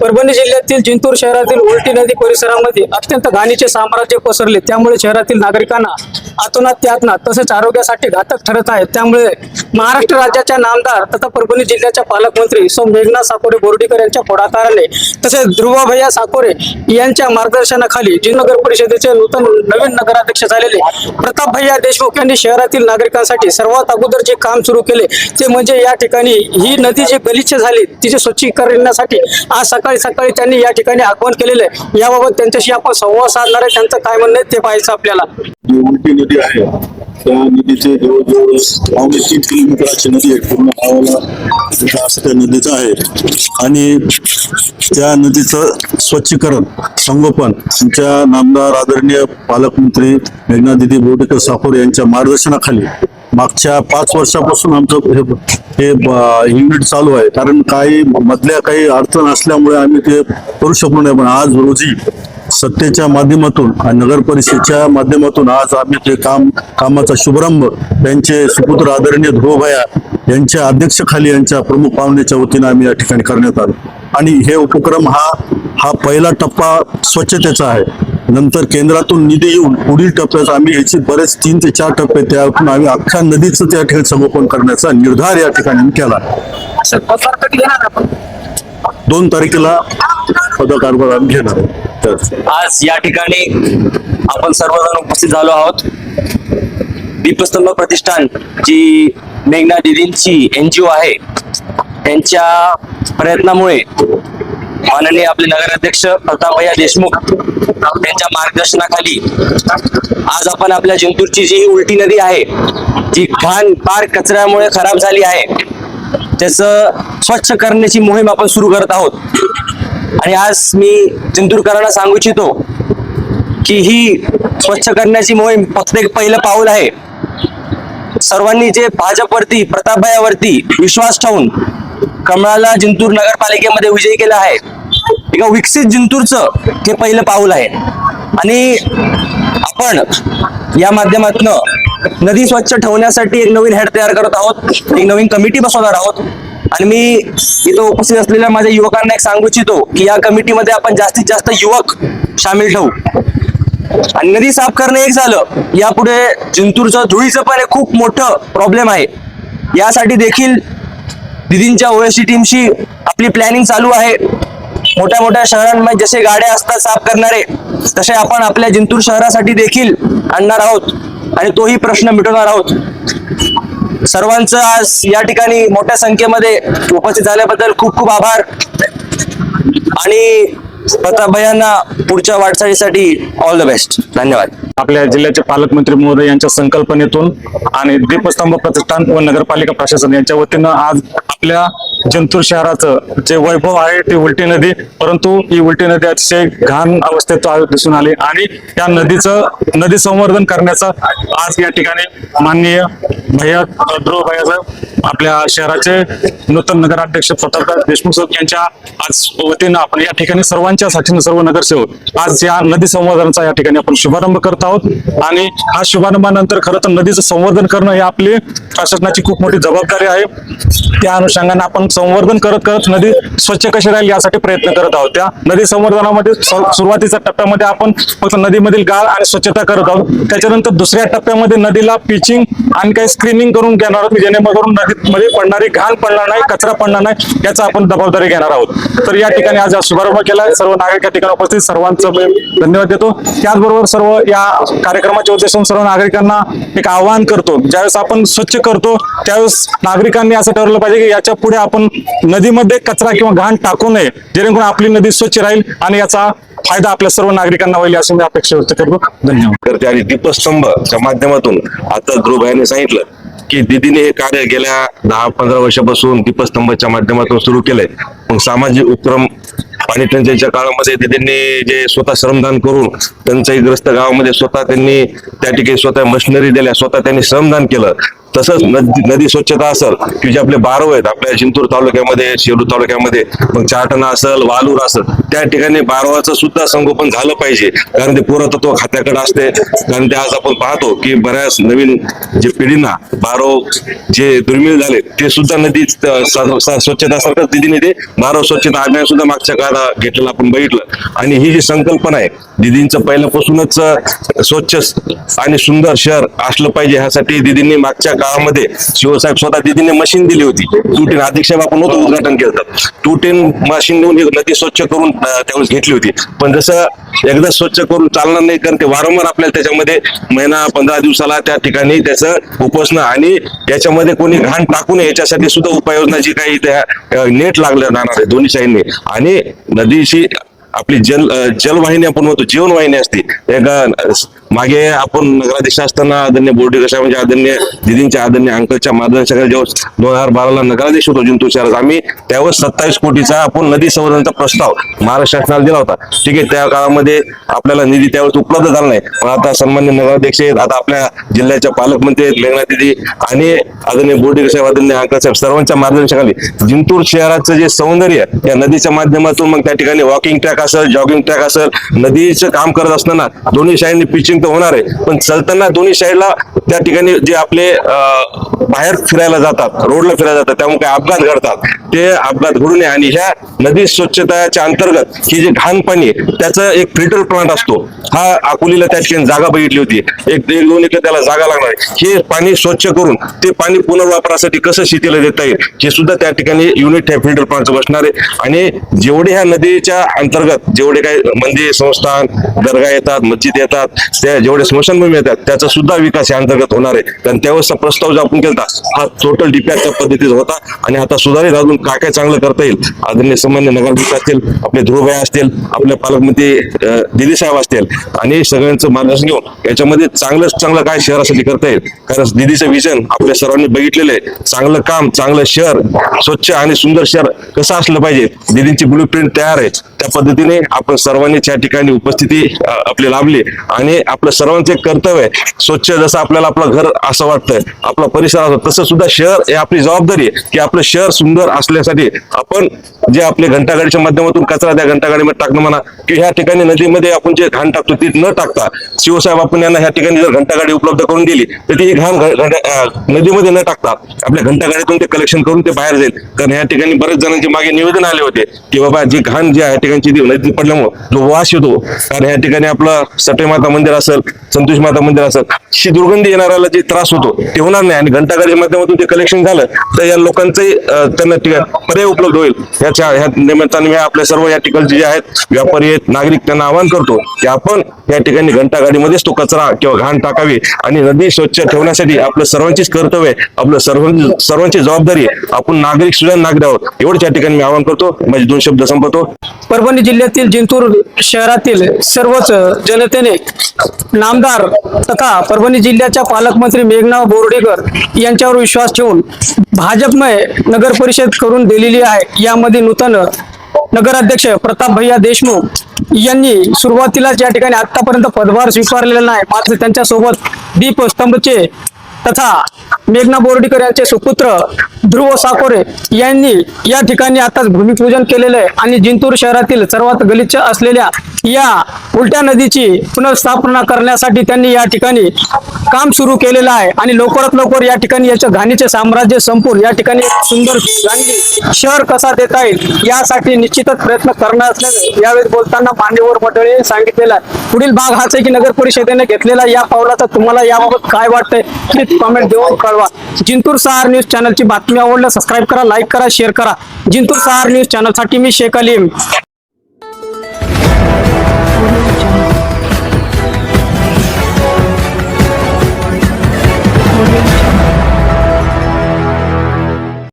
परभणी जिल्ह्यातील जिंतूर शहरातील उलटी नदी परिसरामध्ये अत्यंत घाणीचे साम्राज्य पसरले, त्यामुळे शहरातील नागरिकांना आतोनात त्यातनात तसेच आरोग्यासाठी घातक ठरत आहे। त्यामुळे महाराष्ट्र राज्याच्या नामदार तथा परभणी जिल्ह्याच्या पालकमंत्री सौ मेघना साकोरे बोर्डीकर यांच्या पुढाकाराने तसेच ध्रुवभैया साकोरे यांच्या मार्गदर्शनाखाली जिल्हा नगर परिषदेचे नवीन नगराध्यक्ष झालेले प्रताप भैया देशमुख यांनी शहरातील नागरिकांसाठी सर्वात अगोदर जे काम सुरू केले ते म्हणजे या ठिकाणी ही नदी जी गलिच्छ झाली तिचे स्वच्छीकरणासाठी आज सकाळी त्यांनी या ठिकाणी आगमन केलेले आहे। याबाबत त्यांच्याशी आपण संवाद साधणार आहे, त्यांचं काय म्हणणं आहे ते पाहायचं आपल्याला। जी उलटी नदी आहे त्या नदीचे जवळजवळ 3 किलोमीटरची नदी आहे, पूर्ण गावाला असं त्या नदीचं आहे आणि त्या नदीचं स्वच्छीकरण संगोपन आमच्या नामदार आदरणीय पालकमंत्री मेघना दीदी बोर्डीकर साकोरे यांच्या मार्गदर्शनाखाली मागच्या 5 वर्षापासून आमचं हे युनिट चालू आहे। कारण मधल्या काही अडचण असल्यामुळे आम्ही ते करू शकलो नाही, पण आज रोजी सत्तेच्या माध्यमातून आणि नगर परिषदेच्या माध्यमातून आज आम्ही ते कामाचा शुभारंभ त्यांचे सुपुत्र आदरणीय ध्रुवभैया यांच्या अध्यक्षाखाली यांच्या प्रमुख पाहुण्याच्या वतीने आम्ही या ठिकाणी करण्यात आलो आणि हे उपक्रम हा पहिला टप्पा स्वच्छतेचा आहे। नंतर केंद्रातून निधी येऊन पुढील टप्प्यात आम्ही याची बरेच 3 ते 4 टप्पे तयार करून आम्ही अख्ख्या नदीचं त्या ठिकाणी संगोपन करण्याचा निर्धार या ठिकाणी केला। 2 तारखेला पदकारभार आम्ही घेणार आहोत। आज या ठिकाणी आपण सर्वजण उपस्थित झालो आहोत। दीपस्तंभ प्रतिष्ठान जी मेघना दीदींची NGO आहे त्यांच्या प्रयत्नामुळे माननीय आपले नगराध्यक्ष प्रतापभैया देशमुख त्यांच्या मार्गदर्शनाखाली आज आपण आपल्या जिंतूरची जी उलटी नदी आहे जी घाण पार कचऱ्यामुळे खराब झाली आहे त्याचं स्वच्छ करण्याची मोहीम आपण सुरू करत आहोत। आणि आज मी जिंतूरकरांना सांगू इच्छितो की ही स्वच्छ करण्याची मोहीम फक्त एक पहिलं पाऊल आहे। सर्वांनी जे भाजपवरती प्रतापभैयावरती विश्वास ठेवून कमळाला जिंतूर नगरपालिकेमध्ये विजयी केला आहे, एका विकसित जिंतूरचं हे पहिलं पाऊल आहे। आणि आपण या माध्यमातून नदी स्वच्छ ठेवण्यासाठी एक नवीन हेड तयार करत आहोत, एक नवीन कमिटी बसवणार आहोत। आणि मी इथं उपस्थित असलेल्या माझ्या युवकांना एक सांगू इच्छितो की या कमिटीमध्ये आपण जास्तीत जास्त युवक सामील ठेवू। आणि नदी साफ करणं एक झालं, यापुढे जिंतूरचं धुळीचं पण एक खूप मोठं प्रॉब्लेम आहे। यासाठी देखील दीदींच्या OSC टीमशी आपली प्लॅनिंग चालू आहे। मोठ्या मोठ्या शहरांमध्ये जसे गाड्या असतात साफ करणारे तसे आपण आपल्या जिंतूर शहरासाठी देखील आणणार आहोत आणि तोही प्रश्न मिटवणार आहोत। सर्वांचं आज या ठिकाणी मोठ्या संख्येमध्ये उपस्थित झाल्याबद्दल खूप खूप आभार आणि प्रतापभैयांना पुढच्या वाटचालीसाठी ऑल द बेस्ट। धन्यवाद। आपल्या जिल्ह्याचे पालकमंत्री महोदय यांच्या संकल्पनेतून आणि दीपस्तंभ प्रतिष्ठान व नगरपालिका प्रशासन यांच्या वतीनं आज आपल्या जिंतूर शहराचं जे वैभव आहे ते उलटी नदी, परंतु ही उलटी नदी अतिशय घाण अवस्थेत दिसून आली आणि त्या नदी संवर्धन करण्याचा आज या ठिकाणी माननीय भैया ध्रुवभैया आपल्या शहराचे नूतन नगराध्यक्ष प्रताप देशमुख यांच्या आज वतीनं आपण या ठिकाणी सर्वांच्या साथीने सर्व नगरसेवक आज या नदी संवर्धनाचा या ठिकाणी आपण शुभारंभ करत आहोत। आणि हा शुभारंभानंतर खरं तर नदीचं संवर्धन करणं ही आपली प्रशासनाची खूप मोठी जबाबदारी आहे। त्या अनुषंगाने आपण संवर्धन करत नदी स्वच्छ कशी राहील यासाठी प्रयत्न करत आहोत। त्या नदी संवर्धनामध्ये सुरुवातीच्या टप्प्यामध्ये आपण फक्त नदीमधील गाळ आणि स्वच्छता करत आहोत, त्याच्यानंतर दुसऱ्या टप्प्यामध्ये नदीला पिचिंग आणि काही स्क्रीनिंग करून घेणार आहोत जेणेकरून नदीमध्ये पडणारी घाण पडणार नाही, कचरा पडणार नाही याचा आपण जबाबदारी घेणार आहोत। तर या ठिकाणी आज शुभारंभ केला, सर्व नागरिक या ठिकाणी उपस्थित सर्वांचं धन्यवाद देतो। त्याचबरोबर सर्व या कार्यक्रमाच्या उद्देशाने सर्व नागरिकांना एक आवाहन करतो, ज्यावेळेस आपण स्वच्छ करतो त्यावेळेस नागरिकांनी असं ठरवलं पाहिजे की याच्या पुढे आपण नदीमध्ये कचरा किंवा घाण टाकू नये, जेणेकरून आपली नदी स्वच्छ राहील आणि याचा फायदा आपल्या सर्व नागरिकांना होईल अशी मी अपेक्षा व्यक्त करतो। धन्यवाद करते। आणि दीपस्तंभच्या माध्यमातून आता ध्रुवभैयाने सांगितलं की दीदीने हे कार्य गेल्या 10-15 वर्षापासून दीपस्तंभाच्या माध्यमातून सुरू केलंय। मग सामाजिक उपक्रम पाणी टंचाईच्या काळामध्ये दीदींनी जे स्वतः श्रमदान करून टंचाईग्रस्त गावामध्ये स्वतः त्यांनी त्या ठिकाणी स्वतः मशिनरी दिल्या, स्वतः त्यांनी श्रमदान केलं तसंच नदी स्वच्छता असेल की जे आपले बारव आहेत आपल्या जिंतूर तालुक्यामध्ये, शेलू तालुक्यामध्ये, मग चारटणा असेल, वालूर असेल, त्या ठिकाणी बारवाचं सुद्धा संगोपन झालं पाहिजे. कारण ते पुरातत्व खात्याकडे असते. कारण ते आज आपण पाहतो की बऱ्याच नवीन जे पिढींना बारव जे दुर्मिळ झाले ते सुद्धा नदी स्वच्छता सरकार दिदीने ते बारव स्वच्छता अभियान सुद्धा मागच्या काळात घेतलेलं आपण बघितलं. आणि ही जी संकल्पना आहे दिदींचं पहिल्यापासूनच स्वच्छ आणि सुंदर शहर असलं पाहिजे ह्यासाठी दिदींनी मागच्या काळामध्ये शिवसाहेब स्वतः दिदीने मशीन दिली होती. 210 अध्यक्षाहेब आपण नव्हतं उद्घाटन केलं होतं. 210 मशीन देऊन ही नदी स्वच्छ करून त्यावेळेस घेतली होती. पण जसं एकदा स्वच्छ करून चालणार नाही, कारण ते वारंवार आपल्याला त्याच्यामध्ये महिना 15 दिवसाला त्या ठिकाणी त्याचं उपोषण आणि याच्यामध्ये कोणी घाण टाकू नये याच्यासाठी सुद्धा उपाययोजना जी काही त्या नेट लागलं जाणार आहे दोन्ही साईडने. आणि नदीची आपली जलवाहिनी आपण म्हणतो जीवनवाहिनी असते. मागे आपण नगराध्यक्ष असताना आदरणीय बोर्डे कशा म्हणजे आदरणीय दिदींच्या आदरणीय अंकलच्या मार्गदर्शनाखाली जेव्हा 2012ला नगराध्यक्ष होतो जिंतूर शहरात, आम्ही त्यावेळेस 27 कोटीचा आपण नदी संवर्धनाचा प्रस्ताव महाराष्ट्र शासनाला दिला होता. ठीक आहे, त्या काळामध्ये आपल्याला निधी त्यावेळेस उपलब्ध झाला नाही. पण आता सन्मान्य नगराध्यक्ष आहेत, आता आपल्या जिल्ह्याच्या पालकमंत्री आहेत मेघना दिदी आणि आदरणीय बोर्डे साहेब, आदरणीय अंकल साहेब, सर्वांच्या मार्गदर्शनाखाली जिंतूर शहराचं जे सौंदर्य या नदीच्या माध्यमातून मग त्या ठिकाणी वॉकिंग ट्रॅक असेल, जॉगिंग ट्रॅक असेल, नदीचं काम करत असताना दोन्ही साईडनी पिचिंग तर होणार आहे, पण चलताना दोन्ही साईडला त्या ठिकाणी जे आपले बाहेर फिरायला जातात, रोडला फिरायला जातात, त्यामुळे काही अपघात घडतात, ते अपघात घडू नये. आणि ह्या नदी स्वच्छतेच्या अंतर्गत ही जे घाण पाणी त्याचं एक फिल्टर प्लांट असतो. हा अकोलीला त्या ठिकाणी जागा बघितली होती, एक 1-2 एकर त्याला जागा लागणार आहे. हे पाणी स्वच्छ करून ते पाणी पुनर्वापरासाठी कसं शेतीला देता येईल हे सुद्धा त्या ठिकाणी युनिट ह्या फिल्टर प्लांटचं बसणार आहे. आणि जेवढे ह्या नदीच्या अंतर्गत जेवढे काही मंदिर संस्थान दर्गा येतात, मस्जिद येतात, त्या जेवढे स्मशानभूमी येतात त्याचा सुद्धा विकास या अंतर्गत होणार आहे. कारण त्यावेळेस प्रस्ताव जो आपण केला हा टोटल डीपीआर त्या पद्धतीचा होता. आणि आता सुधारित अजून काय काय चांगलं करता येईल, आदरणीय सामान्य नगराध्यक्ष असतील, आपले ध्रुवभाई असतील, आपले पालकमंत्री दिदी साहेब असतील आणि सगळ्यांचं मार्गदर्शन घेऊन याच्यामध्ये चांगलं काय शहरासाठी करता येईल. कारण दिदीचं विजन आपल्या सर्वांनी बघितलेलं आहे. चांगलं काम, चांगलं शहर, स्वच्छ आणि सुंदर शहर कसं असलं पाहिजे, दिदींची ब्लू प्रिंट तयार आहे. त्या पद्धतीने आपण सर्वांनी त्या ठिकाणी उपस्थिती आपली लाभली. आणि आपलं सर्वांचं एक कर्तव्य आहे, स्वच्छ जसं आपल्याला आपलं घर असं वाटतंय, आपला परिसर असतो, तसं सुद्धा शहर हे आपली जबाबदारी आहे की आपलं शहर सुंदर असल्यासाठी आपण जे आपले घंटागाडीच्या माध्यमातून कचरा त्या घंटागाडीमध्ये टाकणं म्हणा, की ह्या ठिकाणी नदीमध्ये आपण जे घाण टाकतो ती न टाकता शिवसाहेब आपण यांना ह्या ठिकाणी जर घंटागाडी उपलब्ध करून दिली तर ती घाण नदीमध्ये न टाकता आपल्या घंटागाडीतून ते कलेक्शन करून ते बाहेर जाईल. कारण ह्या ठिकाणी बरेच जणांचे मागे निवेदन आले होते की बाबा जी घाण जी आहे ठिकाणची नदीत पडल्यामुळे जो वास येतो, कारण ह्या ठिकाणी आपलं सटई माता मंदिर असेल, संतोष माता मंदिर असेल, ही दुर्गंधी येणाऱ्याला जे त्रास होतो ते होणार नाही. आणि घंटागाडीच्या माध्यमातून ते कलेक्शन झालं तर या लोकांचंही त्यांना पर्याय उपलब्ध होईल. ह्या निमित्ताने मी आपल्या सर्व या ठिकाणचे जे आहेत व्यापारी आहेत, नागरिक, त्यांना आवाहन करतो की आपण या ठिकाणी घंटागाडीमध्येच तो कचरा किंवा घाण टाकावी. आणि नदी स्वच्छ ठेवण्यासाठी आपलं सर्वांचीच कर्तव्य आहे, आपलं सर्वांची जबाबदारी आहे. आपण नागरिक सुद्धा नागरिक आहोत, एवढंच या ठिकाणी मी आवाहन करतो. माझे 2 शब्द संपवतो. परभणी जिल्ह्यातील जिंतूर शहरातील सर्वच जनतेने नामदार तथा परभणी जिल्ह्याच्या पालकमंत्री मेघना बोर्डीकर यांच्यावर विश्वास ठेवून भाजपमय नगर परिषद करून दिलेली आहे. यामध्ये नूतन नगराध्यक्ष प्रताप भैया देशमुख यांनी सुरुवातीलाच या ठिकाणी आतापर्यंत पदभार स्वीकारलेला नाही, मात्र त्यांच्यासोबत दीपस्तंभचे तथा मेघना बोर्डीकर यांचे सुपुत्र ध्रुव साकोरे यांनी या ठिकाणी आताच भूमिपूजन केलेलं आहे. आणि जिंतूर शहरातील सर्वात गलिच्छ असलेल्या या उलट्या नदीची पुनर्स्थापना करण्यासाठी त्यांनी या ठिकाणी काम सुरू केलेलं आहे. आणि लवकरात लवकर या ठिकाणी याच्या घाणीचे साम्राज्य संपून या ठिकाणी एक सुंदर शहर कसा देता येईल यासाठी निश्चितच प्रयत्न करणार असल्याचं यावेळी बोलताना मान्यवर मंडळी सांगितलेलं आहे. पुढील भाग हाच आहे की नगर परिषदेने घेतलेला या पावलाचा तुम्हाला याबाबत काय वाटतंय प्लीज कमेंट देऊन कळवा. जिंतूर 6 न्यूज चॅनलची बातमी आवडल्यास सबस्क्राईब करा, लाईक करा, शेअर करा. जिंतूर 6 न्यूज चॅनलसाठी मी शेख अलीम.